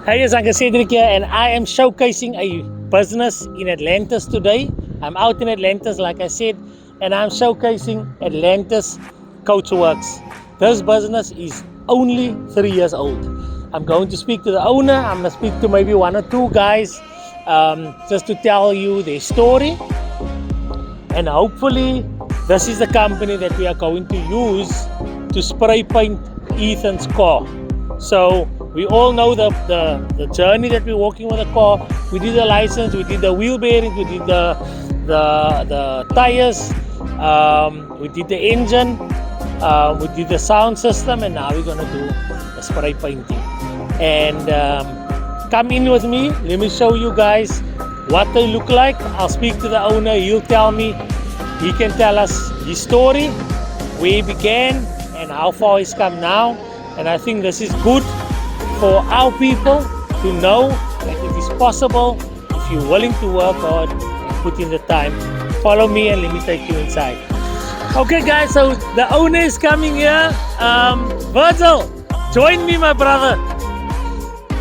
Hey, it's Uncle Cedric here, and I am showcasing a business in Atlantis today. I'm out in Atlantis, like I said, and I'm showcasing Atlantis Coachworks. This business is only 3 years old. I'm going to speak to the owner. I'm going to speak to maybe one or two guys just to tell you their story. And hopefully, this is the company that we are going to use to spray paint Ethan's car. So we all know the journey that we're walking with the car. We did the license, we did the wheel bearings, we did the tires, we did the engine, we did the sound system, and now we're gonna do the spray painting. And come in with me. Let me show you guys what they look like. I'll speak to the owner. He'll tell me. He can tell us his story, where he began, and how far he's come now. And I think this is good for our people to know that it is possible if you're willing to work hard and put in the time. Follow me and let me take you inside. Okay guys, so the owner is coming here. Virgil, join me, my brother.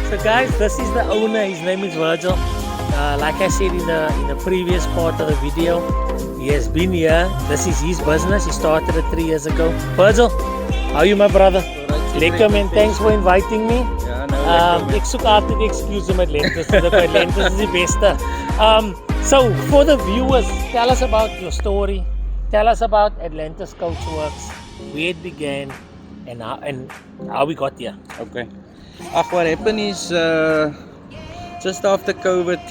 So guys, this is the owner. His name is Virgil. Like I said in the previous part of the video, he has been here. This is his business. He started it 3 years ago. Virgil, how are you, my brother? Lekker man, thanks for inviting me. Ja, nou, Ek soek altyd die excuse om Atlantis te doen. Atlantis is die beste. So for the viewers, tell us about your story. Tell us about Atlantis Coachworks, where it began, and how we got here. Okay. What happened is just after COVID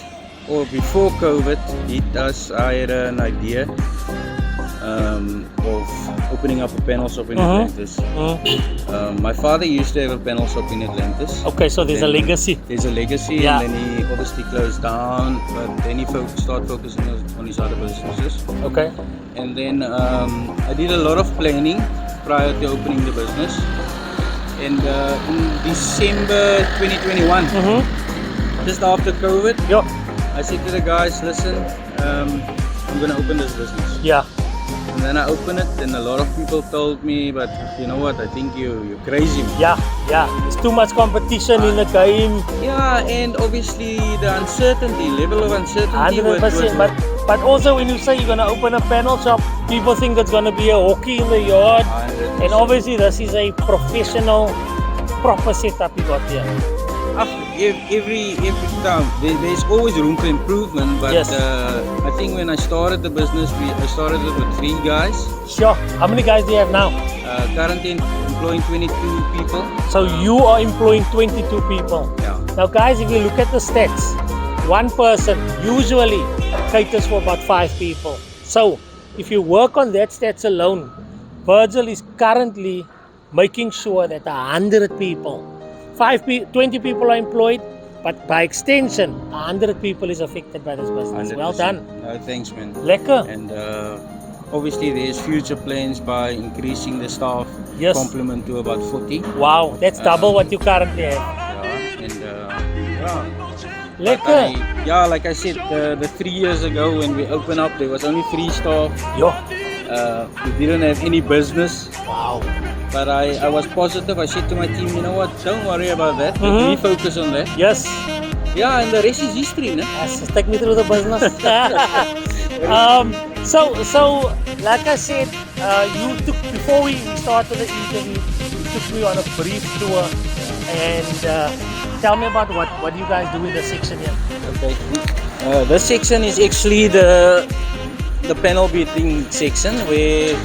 or before COVID hit us, I had an idea of opening up a panel shop in Atlantis. My father used to have a panel shop in Atlantis. Okay, so there's a legacy. There's a legacy, Yeah. and then he obviously closed down, but then he started focusing on his other businesses. Okay. And then I did a lot of planning prior to opening the business. And in December 2021, just after COVID, Yeah. I said to the guys, listen, I'm going to open this business. Yeah. And then I opened it, and a lot of people told me, but you know what, I think you're crazy, man. Yeah. Yeah. There's too much competition in the game. Yeah, and obviously the level of uncertainty. 100%. But also when you say you're gonna open a panel shop, people think it's gonna be a hockey in the yard. 100%. And obviously this is a professional, proper setup you got here. Every time there's always room for improvement, but Yes. I think when I started the business, I started it with 3 guys. Sure. How many guys do you have now? Currently employing 22 people. So you are employing 22 people. Yeah. Now guys, if you look at the stats, one person usually caters for about 5 people. So if you work on that stats alone, Virgil is currently making sure that 100 people, 20 people are employed, but by extension, 100 people is affected by this business. 100%. Well done. Thanks, man. Lekker. And obviously there's future plans by increasing the staff Yes. complement to about 40. Wow, that's double what you currently have. Yeah, and yeah. Lekker. Like I said, the 3 years ago when we opened up, there was only 3 staff. Yo. We didn't have any business. Wow. But I was positive. I said to my team, you know what, don't worry about that. Let me focus on that. Yes. Yeah, and the rest is history, no? Yes, take me through the business. So like I said, before we started the interview, you took me on a brief tour, and tell me about what you guys do in this section here. Okay. This section is actually the panel beating section where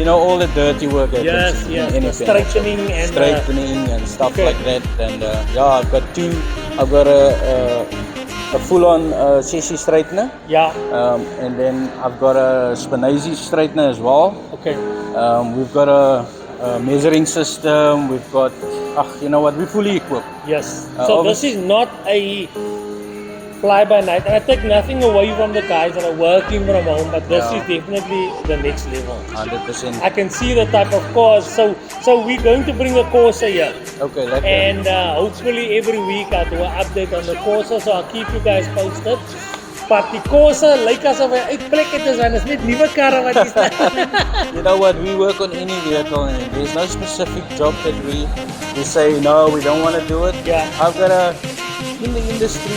all the dirty work happens. Yes, in the straightening and straightening and stuff okay. like that. And I've got a full-on sessie straightener. Yeah. And then I've got a Spinazi straightener as well. Okay. We've got a measuring system. We've got, we're fully equipped. Yes. So this is not a fly by night, and I take nothing away from the guys that are working from home, but this is definitely the next level. 100%. I can see the type of course. So we're going to bring a Corsa here. Okay, that's And hopefully every week I'll do an update on the Corsa, so I'll keep you guys posted. But die Corsa lyk asof hy uitplek het is, want is net nuwe karre wat hier staan. You know what, we work on any vehicle and there's no specific job that we say no, we don't want to do it. Yeah. I've got a in the industry,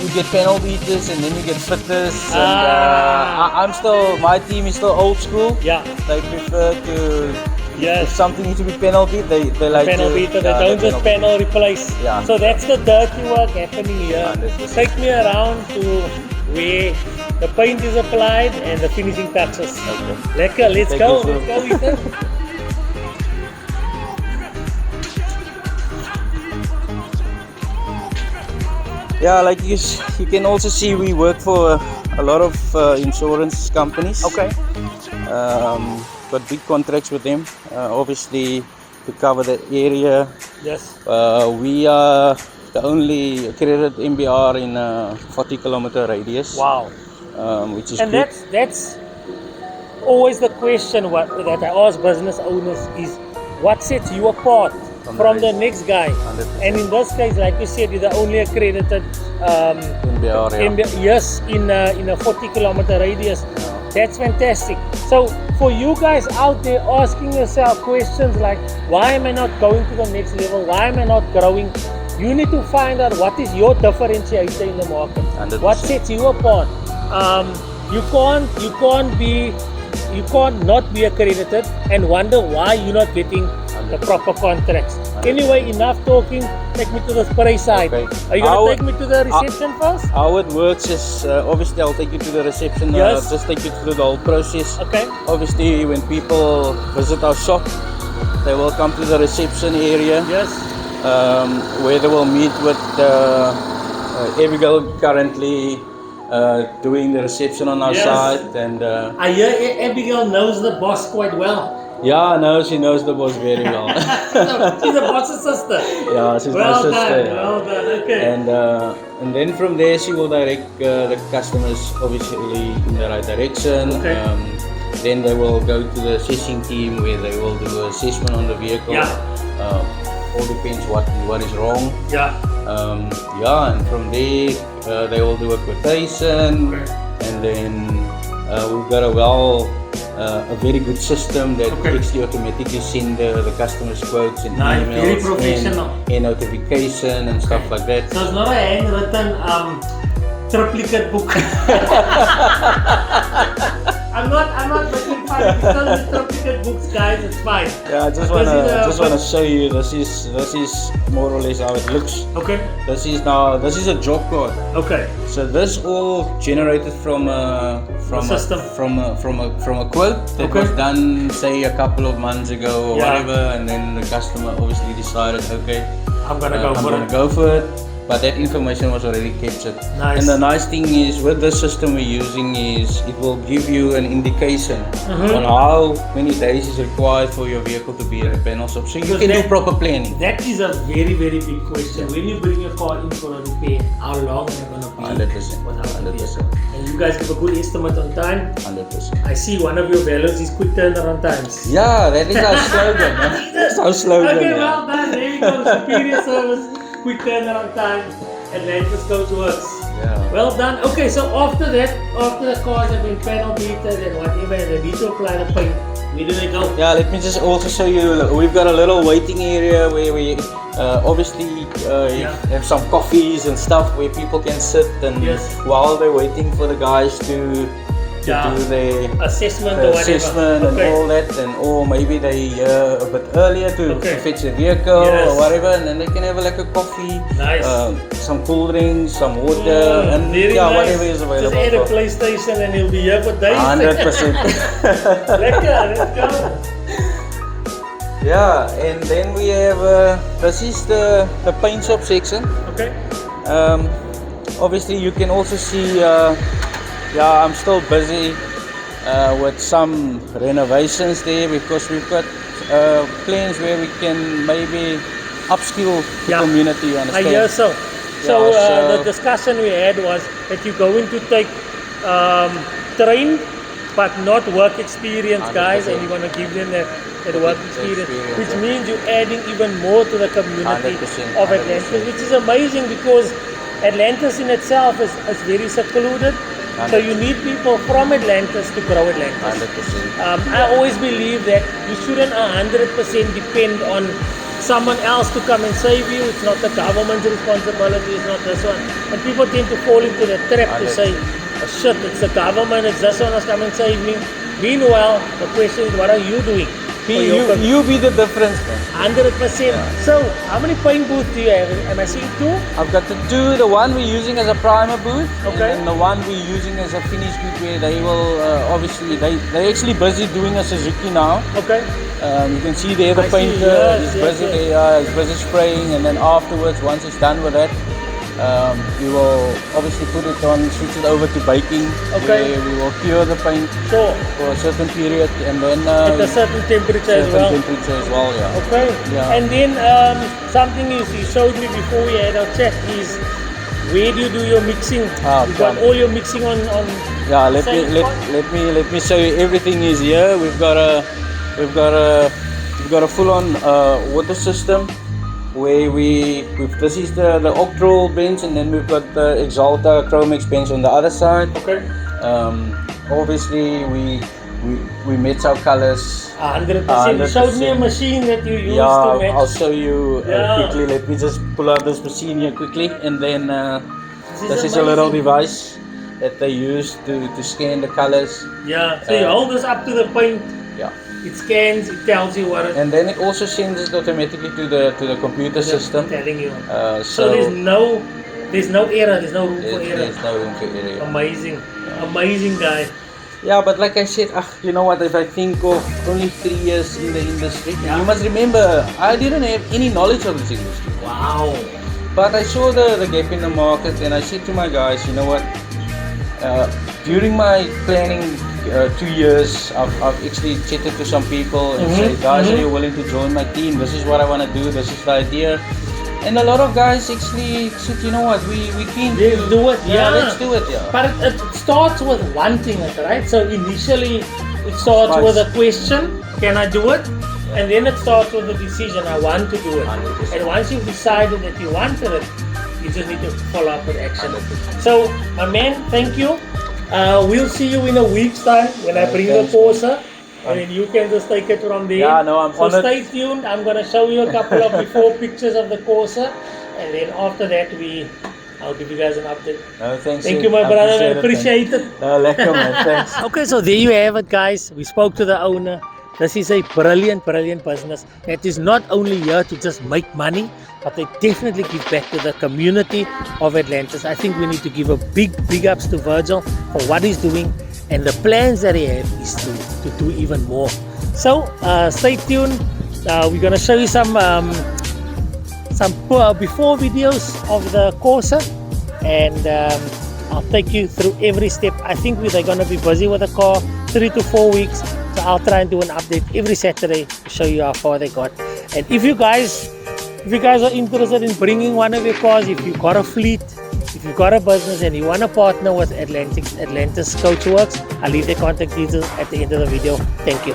you get panel beaters and then you get fitters. And my team is still old school. Yeah. They prefer to, if Yes. something needs to be panel beat, they like Panel to. beater, they don't just panel replace. Yeah. So that's the dirty work happening here. 100%. Take me around to where the paint is applied and the finishing touches. Okay. Lekker, let's Take go. you Let's go, Ethan. Yeah, like you can also see we work for a lot of insurance companies. Okay. Got big contracts with them, obviously to cover the area. Yes. We are the only accredited MBR in a 40-kilometer radius. Wow. Which is And good. that's always the question that I ask business owners is what sets you apart from the next guy? 100%. And in this case, like you said, you're the only accredited MBR, yeah. yes, in a 40-kilometer radius. That's fantastic. So for you guys out there asking yourself questions like, why am I not going to the next level? Why am I not growing? You need to find out what is your differentiator in the market. 100%. What sets you apart? You can't not be accredited and wonder why you're not getting the proper contracts. Anyway, enough talking. Take me to the spray side. Okay. Are you gonna take me to the reception first? How it works is obviously I'll take you to the reception. Yes. Just take you through the whole process. Okay. Obviously, when people visit our shop, they will come to the reception area. Yes. Where they will meet with Abigail currently doing the reception on our Yes. side, and I hear Abigail knows the boss quite well. yeah, no, she knows the boss very well. She's the boss's sister. Yeah, she's Well my sister. done. Yeah. Well done. Okay. And then from there she will direct the customers obviously in the right direction. Okay. Then they will go to the assessing team where they will do an assessment on the vehicle. Yeah. All depends what is wrong. Yeah. And from there they will do a quotation. Okay. And then we've got a very good system that actually automatically send the customer's quotes and Nice, emails very professional. and notification and stuff like that. So it's not a handwritten triplicate book. I'm not making fun. It's not the triplicate books, guys. It's fine. Yeah, I just wanna show you. This is more or less how it looks. Okay. This is a job card. Okay. So this all generated from a system. from a quote that was done say a couple of months ago or whatever, and then the customer obviously decided, okay, I'm gonna go for it. But that information was already captured. Nice. And the nice thing is with the system we're using is it will give you an indication on how many days is required for your vehicle to be at a panel shop. So you can do proper planning. That is a very, very big question. When you bring your car in for a repair, how long am I gonna be 100%. without the 100%. vehicle? And you guys give a good estimate on time. 100%. I see one of your values is quick turnaround times. Yeah, that is our slogan. That's our slogan. Okay, yeah. well done. There you go. Superior service, quick turnaround time, Atlantis Coach Works. Yeah. Well done. Okay, so after that, after the cars have been panel beaten and whatever, and they need to apply the paint, where do they go? Yeah, let me just also show you. We've got a little waiting area where we obviously have some coffees and stuff where people can sit and while they're waiting for the guys to do their assessment or whatever. Assessment and all that, or maybe they a bit earlier to fetch the vehicle or whatever, and then they can have like a coffee, some cool drinks, some water, and whatever is available. Just add a PlayStation and he'll be here for days. 100%. Lekker, let's go. Yeah, and then we have this is the paint shop section. Okay. Obviously you can also see I'm still busy with some renovations there because we've got plans where we can maybe upskill the community, you understand? I hear so. So the discussion we had was that you're going to take trained but not work experience 100%. guys, and you want to give them that work experience, which means you're adding even more to the community 100%, of Atlantis, which is amazing because Atlantis in itself is very secluded. 100%. So you need people from Atlantis to grow Atlantis. 100%. I always believe that you shouldn't 100% depend on someone else to come and save you. It's not the government's responsibility. It's not this one. And people tend to fall into the trap to say, oh, shit, it's the government. It's this one that's come and save me. Meanwhile, the question is, what are you doing? You be the difference, man. 100%. So, how many paint booths do you have? Am I seeing 2? I've got the 2. The one we're using as a primer booth, Okay. and the one we're using as a finish booth where they will obviously they're actually busy doing a Suzuki now. Okay. You can see there the I see, painter yes, is yes, busy yes. there, he's busy spraying, and then afterwards, once he's done with that, we will obviously put it on, switch it over to baking. Okay. Where we will cure the paint Sure. for a certain period, and then At a certain temperature as well. temperature as well, yeah. Okay. Yeah. And then something you showed me before we had our chat is, where do you do your mixing? You got come. all your mixing on Yeah, let same me spot? let me show you. Everything is here. We've got a full-on water system where this is the Octrol bench, and then we've got the Exalta Chromex bench on the other side. Okay. Obviously we match our colors. 100%. You showed me a machine that you use Yeah, to match. I'll show you Yeah. quickly. Let me just pull out this machine here quickly, and then this is a amazing. little device that they use to scan the colors. Yeah. So you hold this up to the paint. Yeah. It scans. It tells you what it. And then it also sends it automatically to the computer system. Telling you. So So there's no error. There's no room for error. there's no room for error. Amazing. Amazing guy. Yeah, but like I said, you know what? If I think of only 3 years in the industry, Yeah. you must remember I didn't have any knowledge of this industry. Wow. But I saw the gap in the market, and I said to my guys, you know what? During my planning 2 years, I've actually chatted to some people and said, guys, are you willing to join my team? This is what I want to do. This is the idea. And a lot of guys actually said, you know what? We can Let's do it. Yeah. let's do it. Yeah. But it starts with wanting it, right? So initially, it starts Right. with a question: can I do it? And then it starts with a decision: I want to do it. 100%. And once you've decided that you wanted it, you just need to follow up with action. So, my man, thank you. We'll see you in a week's time when I bring the Thanks, Corsa, and then you can just take it from there. Yeah, no, I'm so honored. stay tuned. I'm gonna show you a couple of before pictures of the Corsa, and then after that I'll give you guys an update. No, thanks. Thank you, my brother. I man. appreciate it. No, lekker man. Thanks. Okay, so there you have it, guys. We spoke to the owner. This is a brilliant business that is not only here to just make money, but they definitely give back to the community of Atlantis. I think we need to give a big ups to Virgil for what he's doing, and the plans that he has is to do even more. So stay tuned. We're gonna show you some before videos of the Corsa, and I'll take you through every step. I think they're gonna be busy with the car 3 to 4 weeks. So I'll try and do an update every Saturday to show you how far they got. And if you guys are interested in bringing one of your cars, if you've got a fleet, if you've got a business and you want to partner with Atlantis Coach Works, I'll leave their contact details at the end of the video. Thank you.